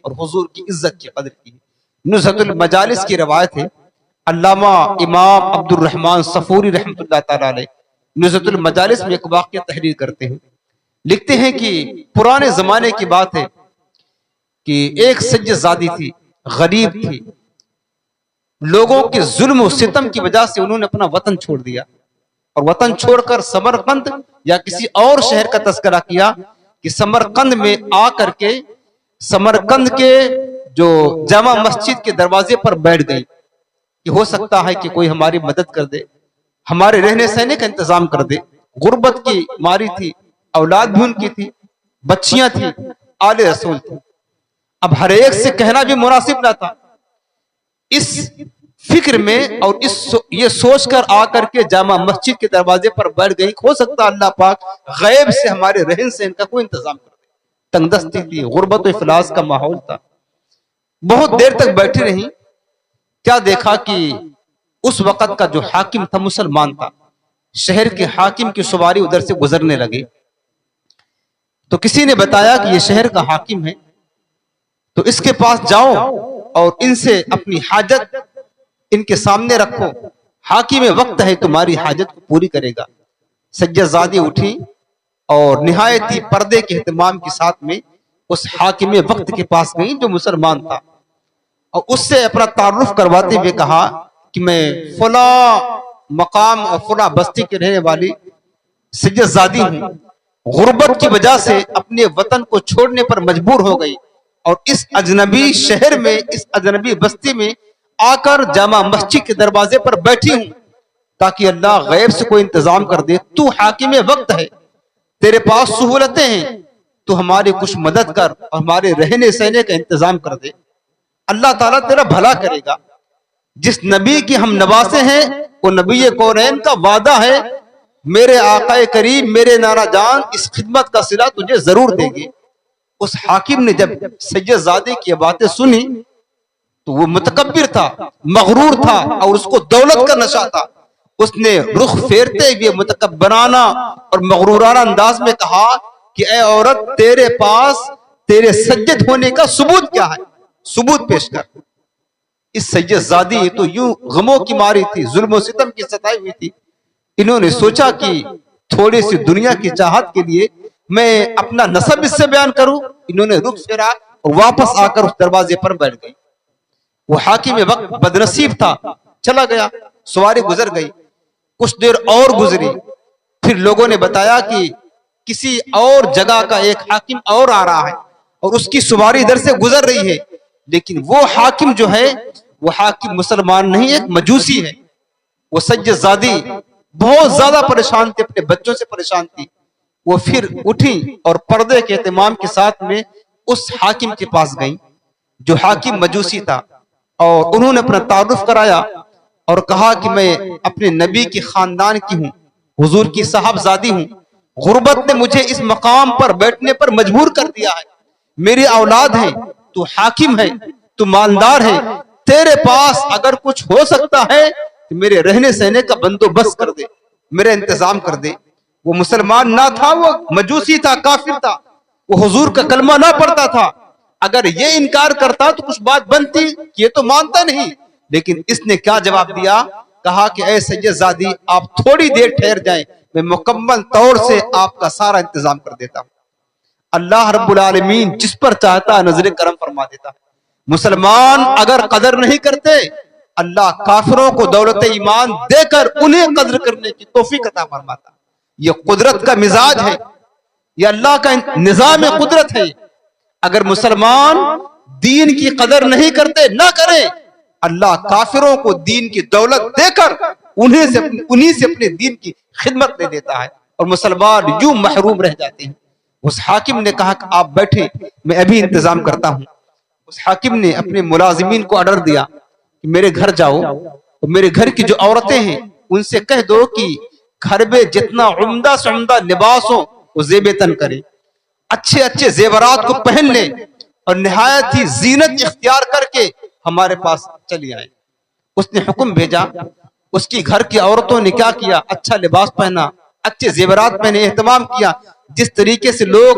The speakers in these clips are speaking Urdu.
اور حضور کی عزت کی قدر کی. نزہۃ المجالس کی روایت ہے. علامہ امام عبد الرحمن صفوری رحمۃ اللہ تعالی علیہ نزہۃ المجالس میں ایک واقعہ تحریر کرتے ہیں. لکھتے ہیں کہ پرانے زمانے کی بات ہے کہ ایک سید زادی تھی، غریب تھی. لوگوں کے ظلم و ستم کی وجہ سے انہوں نے اپنا وطن چھوڑ دیا اور وطن چھوڑ کر سمرقند یا کسی اور شہر کا تذکرہ کیا کہ سمرقند میں آ کر کے سمرقند کے جو جامع مسجد کے دروازے پر بیٹھ گئی کہ ہو سکتا ہے کہ کوئی ہماری مدد کر دے، ہمارے رہنے سہنے کا انتظام کر دے. غربت کی ماری تھی، اولاد بھی ان کی تھی، بچیاں تھیں، آل رسول تھی. اب ہر ایک سے کہنا بھی مناسب نہ تھا. اس فکر میں اور یہ سوچ کر آ کر کے جامع مسجد کے دروازے پر بیٹھ گئی ہو سکتا اللہ پاک غیب سے ہمارے رہن سہن کا کوئی انتظام کر دے. تنگ دستی تھی، غربت و افلاس کا ماحول تھا. بہت دیر تک بیٹھی رہی. کیا دیکھا کہ اس وقت کا جو حاکم تھا مسلمان تھا. شہر کے حاکم کی سواری ادھر سے گزرنے لگی تو کسی نے بتایا کہ یہ شہر کا حاکم ہے، تو اس کے پاس جاؤ اور ان سے اپنی حاجت ان کے سامنے رکھو، حاکم وقت ہے تمہاری حاجت کو پوری کرے گا. سید زادی اٹھی اور نہایت ہی پردے کے اہتمام کے ساتھ میں اس حاکم وقت کے پاس گئی جو مسلمان تھا، اور اس سے اپنا تعارف کرواتے ہوئے کہا کہ میں فلاں مقام اور فلاں بستی کے رہنے والی سید زادی ہوں. غربت کی وجہ سے اپنے وطن کو چھوڑنے پر مجبور ہو گئی اور اس اجنبی شہر میں، اس اجنبی بستی میں آ کر جامع مسجد کے دروازے پر بیٹھی ہوں تاکہ اللہ غیب سے کوئی انتظام کر دے. تو حاکم وقت ہے، تیرے پاس سہولتیں ہیں، تو ہماری کچھ مدد کر اور ہمارے رہنے سہنے کا انتظام کر دے. اللہ تعالیٰ تیرا بھلا کرے گا. جس نبی کی ہم نواسے ہیں وہ نبی کونین کا وعدہ ہے، میرے آقا کریم، میرے نانا جان اس خدمت کا صلہ تجھے ضرور دیں گے. اس حاکم نے جب سید زادی کی باتیں سنی تو وہ متکبر تھا، مغرور تھا اور اس کو دولت کا نشہ تھا. اس نے رخ پھیرتے ہوئے متکبرانہ اور مغرورانہ انداز میں کہا کہ اے عورت، تیرے پاس تیرے سید ہونے کا ثبوت کیا ہے؟ ثبوت پیش کر. اس سید زادی تو یوں غموں کی ماری تھی، ظلم و ستم کی ستائی ہوئی تھی. انہوں نے سوچا کہ تھوڑی سی دنیا کی چاہت کے لیے میں اپنا نسب اس سے بیان کروں. انہوں نے رخ پھیرا اور واپس آ کر اس دروازے پر بیٹھ گئی. وہ حاکم وقت بدنصیب تھا، چلا گیا. سواری گزر گئی. کچھ دیر اور گزری، پھر لوگوں نے بتایا کہ کسی اور جگہ کا ایک حاکم اور آ رہا ہے اور اس کی سواری ادھر سے گزر رہی ہے، لیکن وہ حاکم جو ہے وہ حاکم مسلمان نہیں، ایک مجوسی ہے. وہ سید زادی بہت زیادہ پریشان تھی، اپنے بچوں سے پریشان تھی. وہ پھر اٹھی اور پردے کے اہتمام کے ساتھ میں اس حاکم کے پاس گئی جو حاکم مجوسی تھا، اور انہوں نے اپنا تعارف کرایا اور کہا کہ میں اپنے نبی کی خاندان کی ہوں، حضور کی صاحبزادی ہوں. غربت نے مجھے اس مقام پر بیٹھنے پر مجبور کر دیا ہے. میری اولاد ہے، تو حاکم ہے، تو مالدار ہے. تیرے پاس اگر کچھ ہو سکتا ہے تو میرے رہنے سہنے کا بندوبست کر دے، میرا انتظام کر دے. وہ مسلمان نہ تھا، وہ مجوسی تھا، کافر تھا. وہ حضور کا کلمہ نہ پڑھتا تھا. اگر یہ انکار کرتا تو کچھ بات بنتی کہ یہ تو مانتا نہیں. لیکن اس نے کیا جواب دیا؟ کہا کہ اے سید زادی، آپ تھوڑی دیر ٹھہر جائیں، میں مکمل طور سے آپ کا سارا انتظام کر دیتا ہوں. اللہ رب العالمین جس پر چاہتا نظر کرم فرما دیتا. مسلمان اگر قدر نہیں کرتے، اللہ کافروں کو دولت ایمان دے کر انہیں قدر کرنے کی توفیق عطا فرماتا. یہ قدرت کا مزاج ہے، یہ اللہ کا نظام قدرت ہے. اگر مسلمان دین کی قدر نہیں کرتے، نہ کریں، اللہ کافروں کو دین کی دولت دے کر انہیں سے اپنے دین کی خدمت لے دیتا ہے اور مسلمان یوں محروم رہ جاتے ہیں. اس حاکم نے کہا کہ آپ بیٹھے، میں ابھی انتظام کرتا ہوں. اس حاکم نے اپنے ملازمین کو آرڈر دیا کہ میرے گھر جاؤ اور میرے گھر کی جو عورتیں ہیں ان سے کہہ دو کہ گھر میں جتنا عمدہ سے عمدہ لباس ہو وہ زیب تن کرے، اچھے اچھے زیورات کو پہن لے اور نہایت ہی زینت اختیار کر کے ہمارے پاس چلی آئے. اس نے حکم بھیجا. اس کی گھر کی عورتوں نے کیا کیا؟ اچھا لباس پہنا، اچھے زیورات پہنے، اہتمام کیا. جس طریقے سے لوگ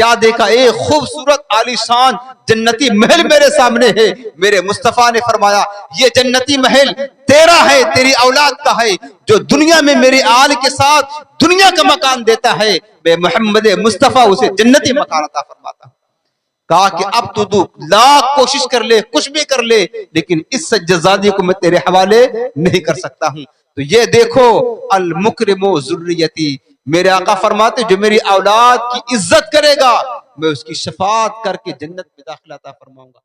کیا دیکھا؟ ایک خوبصورت عالیشان جنتی محل میرے سامنے ہے. میرے مصطفیٰ نے فرمایا یہ جنتی محل تیرا ہے، تیری اولاد کا ہے. جو دنیا میں میری آل کے ساتھ دنیا کا مکان دیتا ہے، میں محمد مصطفیٰ اسے جنتی مکان عطا فرماتا ہوں. کہا کہ اب تو لاکھ کوشش کر لے، کچھ بھی کر لے، لیکن اس سجادی کو میں تیرے حوالے نہیں کر سکتا ہوں. تو یہ دیکھو المکرم ذریتی، میرے آقا فرماتے جو میری اولاد کی عزت کرے گا میں اس کی شفاعت کر کے جنت میں داخلہ عطا فرماؤں گا.